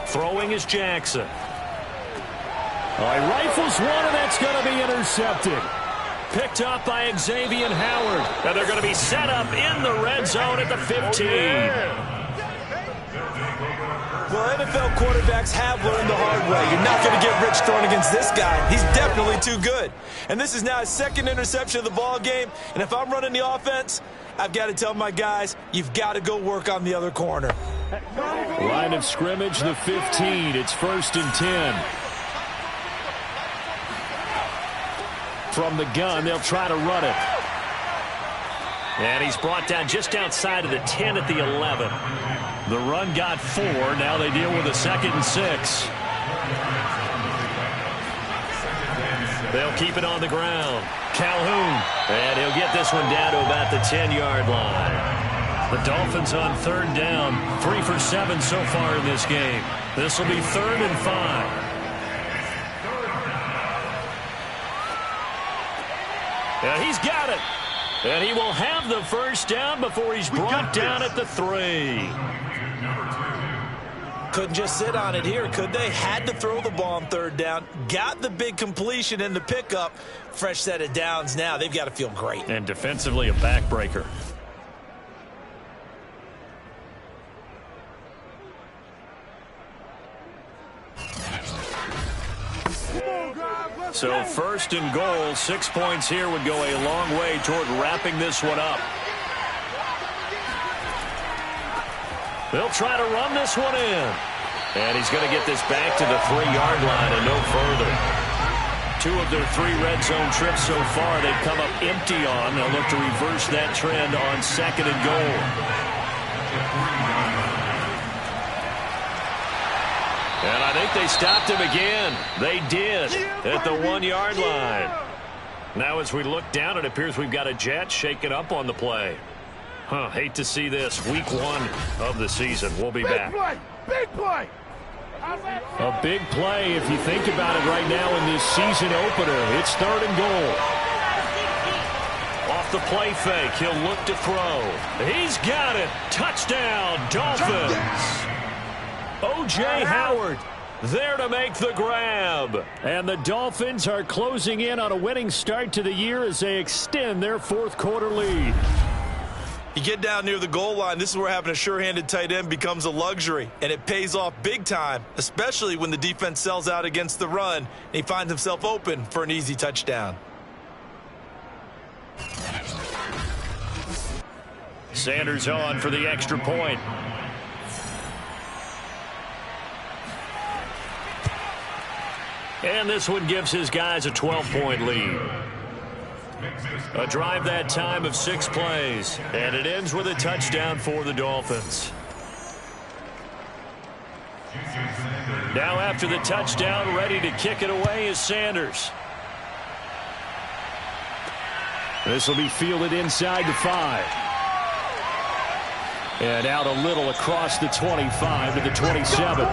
Throwing is Jackson. He rifles one, and that's going to be intercepted. Picked up by Xavier Howard. And they're going to be set up in the red zone at the 15. Well, NFL quarterbacks have learned the hard way. You're not going to get rich throwing against this guy. He's definitely too good. And this is now his 2nd interception of the ball game. And if I'm running the offense, I've got to tell my guys, you've got to go work on the other corner. Line of scrimmage, the 15. It's 1st and 10. From the gun, they'll try to run it. And he's brought down just outside of the 10 at the 11. The run got 4. Now they deal with a 2nd and 6. They'll keep it on the ground. Calhoun. And he'll get this one down to about the 10-yard line. The Dolphins on 3rd down. 3 for 7 so far in this game. This will be 3rd and 5. And he's got it. And he will have the 1st down before he's brought down at the 3. Couldn't just sit on it here, could they? Had to throw the ball on 3rd down. Got the big completion in the pickup. Fresh set of downs now. They've got to feel great. And defensively a backbreaker. So first and goal, 6 points here would go a long way toward wrapping this one up. They'll try to run this one in. And he's going to get this back to the 3-yard line and no further. 2 of their 3 red zone trips so far they've come up empty on. They'll look to reverse that trend on second and goal. And I think they stopped him again. They did at the 1-yard line. Now as we look down, it appears we've got a Jet shaken up on the play. Hate to see this. Week 1 of the season. We'll be back. Big play! A big play if you think about it right now in this season opener. It's 3rd and goal. Off the play fake, he'll look to throw. He's got it. Touchdown, Dolphins. O.J. Howard there to make the grab. And the Dolphins are closing in on a winning start to the year as they extend their 4th quarter lead. You get down near the goal line, this is where having a sure-handed tight end becomes a luxury, and it pays off big time, especially when the defense sells out against the run, and he finds himself open for an easy touchdown. Sanders on for the extra point. And this one gives his guys a 12-point lead. A drive that time of 6 plays, and it ends with a touchdown for the Dolphins. Now after the touchdown, ready to kick it away is Sanders. This will be fielded inside the 5. And out a little across the 25 to the 27.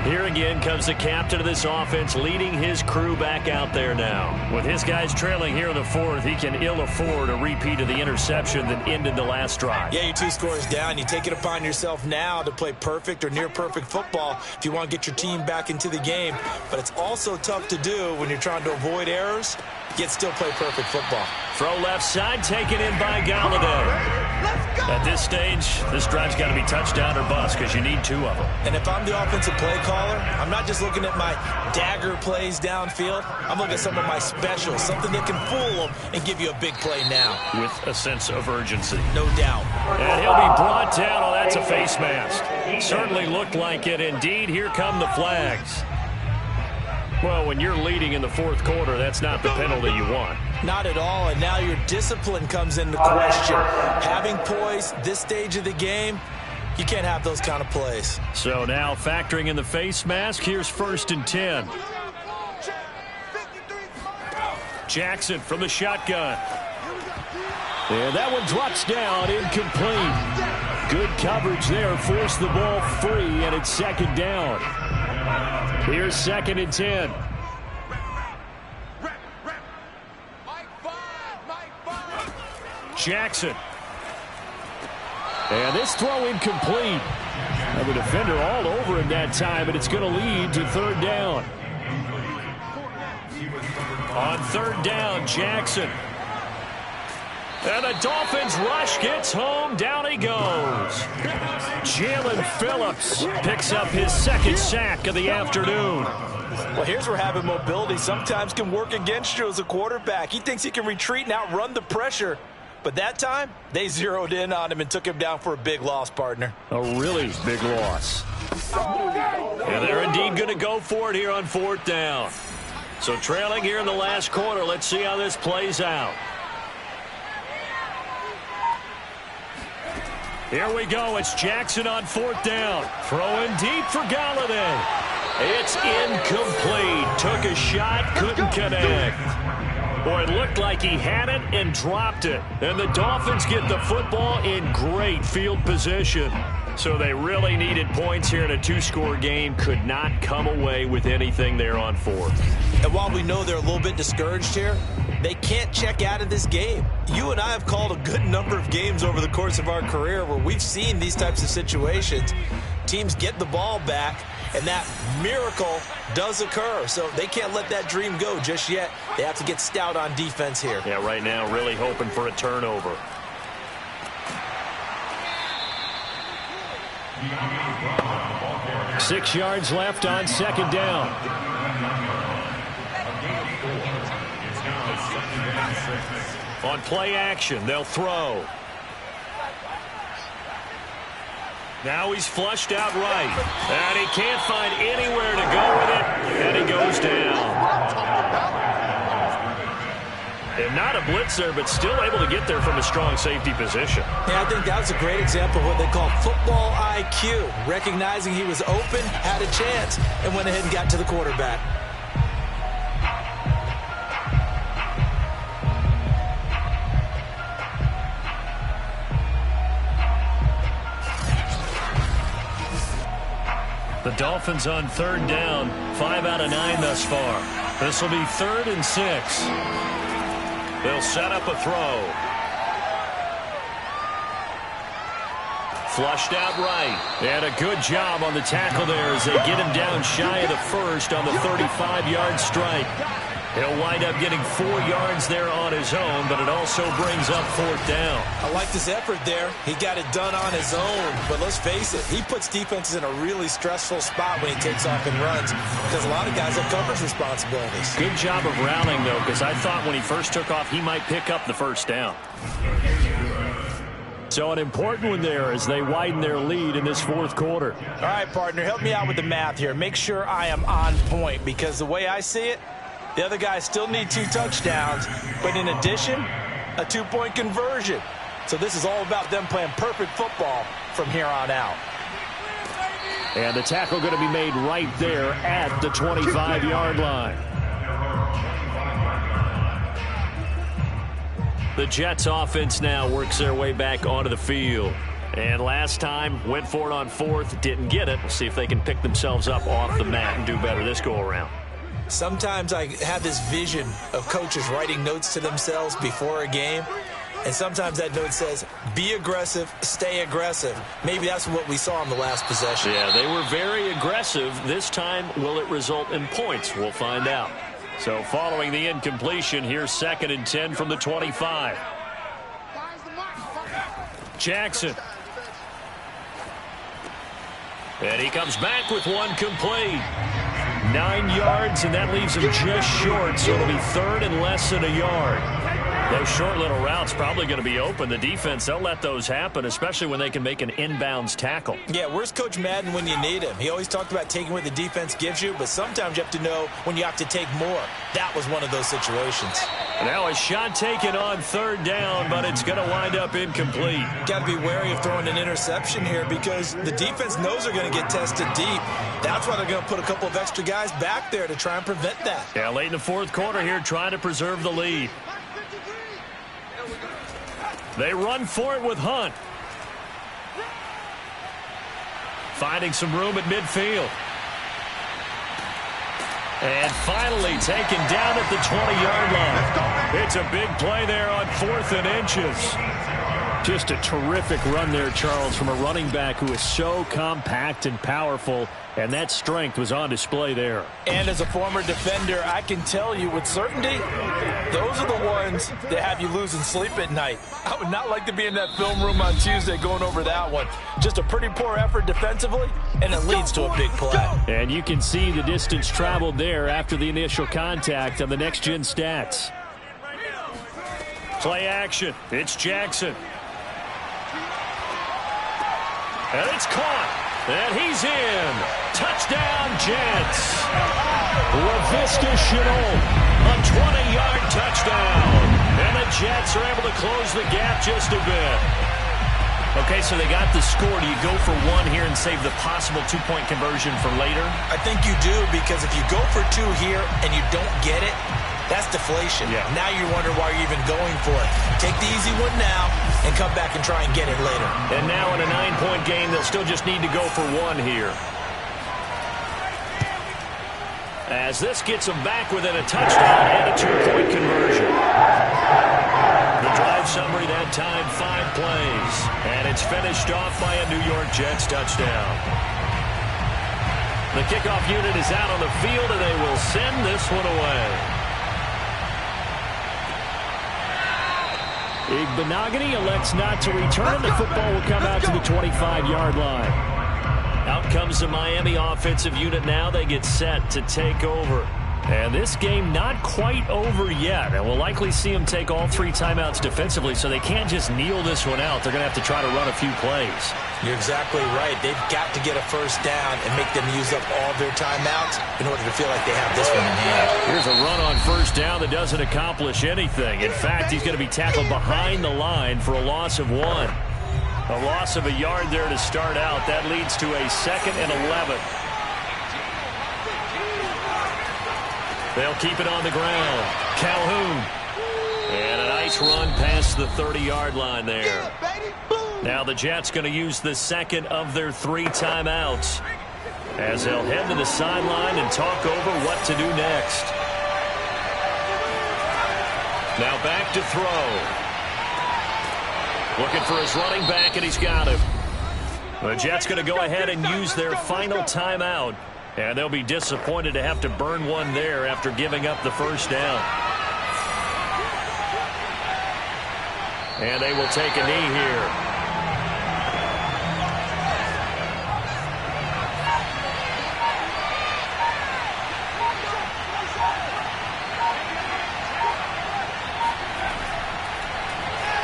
Here again comes the captain of this offense, leading his crew back out there now. With his guys trailing here in the 4th, he can ill afford a repeat of the interception that ended the last drive. Yeah, you're 2 scores down. You take it upon yourself now to play perfect or near perfect football if you want to get your team back into the game. But it's also tough to do when you're trying to avoid errors, yet still play perfect football. Throw left side, taken in by Galladay. At this stage, this drive's got to be touchdown or bust because you need 2 of them. And if I'm the offensive play caller, I'm not just looking at my dagger plays downfield. I'm looking at some of my specials, something that can fool them and give you a big play now. With a sense of urgency. No doubt. And he'll be brought down. Oh, that's a face mask. Certainly looked like it. Indeed, here come the flags. Well, when you're leading in the 4th quarter, that's not the penalty you want. Not at all, and now your discipline comes into question. Having poise this stage of the game, you can't have those kind of plays. So now factoring in the face mask, here's 1st and 10. Jackson from the shotgun. And that one drops down, incomplete. Good coverage there, forced the ball free, and it's 2nd down. Here's 2nd and 10. Jackson. And this throw incomplete. And the defender all over him that time, and it's going to lead to 3rd down. On 3rd down, Jackson. And the Dolphins rush gets home. Down he goes. Jalen Phillips picks up his 2nd sack of the afternoon. Well, here's where having mobility sometimes can work against you as a quarterback. He thinks he can retreat and outrun the pressure. But that time, they zeroed in on him and took him down for a big loss, partner. A really big loss. And they're indeed going to go for it here on 4th down. So trailing here in the last quarter, let's see how this plays out. Here we go. It's Jackson on 4th down. Throwing deep for Galladay. It's incomplete. Took a shot, couldn't connect. Boy, it looked like he had it and dropped it. And the Dolphins get the football in great field position. So they really needed points here in a 2-score game. Could not come away with anything there on 4th. And while we know they're a little bit discouraged here, they can't check out of this game. You and I have called a good number of games over the course of our career where we've seen these types of situations. Teams get the ball back, and that miracle does occur. So they can't let that dream go just yet. They have to get stout on defense here. Yeah, right now really hoping for a turnover. 6 yards left on second down. On play action, they'll throw. Now he's flushed out right. And he can't find anywhere to go with it. And he goes down. And not a blitzer, but still able to get there from a strong safety position. Yeah, I think that was a great example of what they call football IQ. Recognizing he was open, had a chance, and went ahead and got to the quarterback. The Dolphins on third down, 5 out of 9 thus far. This will be 3rd and 6. They'll set up a throw. Flushed out right. And a good job on the tackle there as they get him down shy of the first on the 35-yard strike. He'll wind up getting 4 yards there on his own, but it also brings up 4th down. I like this effort there. He got it done on his own, but let's face it, he puts defenses in a really stressful spot when he takes off and runs because a lot of guys have coverage responsibilities. Good job of routing, though, because I thought when he first took off, he might pick up the first down. So an important one there as they widen their lead in this 4th quarter. All right, partner, help me out with the math here. Make sure I am on point because the way I see it, the other guys still need 2 touchdowns, but in addition, a 2-point conversion. So this is all about them playing perfect football from here on out. And the tackle going to be made right there at the 25-yard line. The Jets offense now works their way back onto the field. And last time, went for it on 4th, didn't get it. We'll see if they can pick themselves up off the mat and do better this go-around. Sometimes I have this vision of coaches writing notes to themselves before a game, and sometimes that note says, be aggressive, stay aggressive. Maybe that's what we saw in the last possession. Yeah, they were very aggressive. This time, will it result in points? We'll find out. So following the incompletion, here's 2nd and 10 from the 25. Jackson. And he comes back with one complete. 9 yards, and that leaves him just short, so it'll be 3rd and less than a yard. Those short little routes probably going to be open. The defense, they'll let those happen, especially when they can make an inbounds tackle. Yeah, where's Coach Madden when you need him? He always talked about taking what the defense gives you, but sometimes you have to know when you have to take more. That was one of those situations. Now a shot taken on 3rd down, but it's going to wind up incomplete. Got to be wary of throwing an interception here because the defense knows they're going to get tested deep. That's why they're going to put a couple of extra guys back there to try and prevent that. Yeah, late in the 4th quarter here, trying to preserve the lead. They run for it with Hunt. Finding some room at midfield. And finally taken down at the 20-yard line. It's a big play there on 4th and inches. Just a terrific run there, Charles, from a running back who is so compact and powerful, and that strength was on display there. And as a former defender, I can tell you with certainty, those are the ones that have you losing sleep at night. I would not like to be in that film room on Tuesday going over that one. Just a pretty poor effort defensively, and it leads to a big play. And you can see the distance traveled there after the initial contact on the next-gen stats. Play action. It's Jackson. And it's caught. And he's in. Touchdown, Jets. LaVisca Chenault, a 20-yard touchdown. And the Jets are able to close the gap just a bit. Okay, so they got the score. Do you go for one here and save the possible 2-point conversion for later? I think you do, because if you go for 2 here and you don't get it, that's deflation. Yeah. Now you wonder why you're even going for it. Take the easy one now and come back and try and get it later. And now in a 9-point game, they'll still just need to go for 1 here. As this gets them back within a touchdown and a 2-point conversion. The drive summary that time, 5 plays. And it's finished off by a New York Jets touchdown. The kickoff unit is out on the field, and they will send this one away. Igbinoghene elects not to return. The football will come out to the 25-yard line. Out comes the Miami offensive unit now. They get set to take over. And this game not quite over yet. And we'll likely see them take all 3 timeouts defensively, so they can't just kneel this one out. They're going to have to try to run a few plays. You're exactly right. They've got to get a first down and make them use up all their timeouts in order to feel like they have this one in hand. Here's a run on first down that doesn't accomplish anything. In fact, he's going to be tackled behind the line for a loss of 1. A loss of a yard there to start out. That leads to a 2nd and 11. They'll keep it on the ground. Calhoun. And a nice run past the 30-yard line there. Now the Jets going to use the 2nd of their 3 timeouts as they'll head to the sideline and talk over what to do next. Now back to throw. Looking for his running back, and he's got him. The Jets going to go ahead and use their final timeout. And they'll be disappointed to have to burn one there after giving up the first down. And they will take a knee here.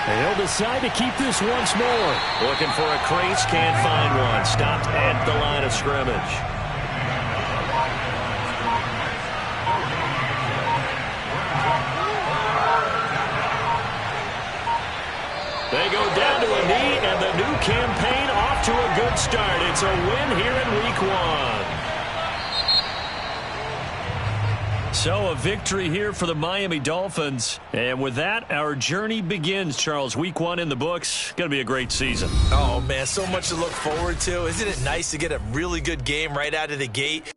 They'll decide to keep this once more. Looking for a crease, can't find one. Stopped at the line of scrimmage. They go down to a knee, and the new campaign off to a good start. It's a win here in Week 1. So a victory here for the Miami Dolphins. And with that, our journey begins, Charles. Week 1 in the books. Going to be a great season. Oh, man, so much to look forward to. Isn't it nice to get a really good game right out of the gate?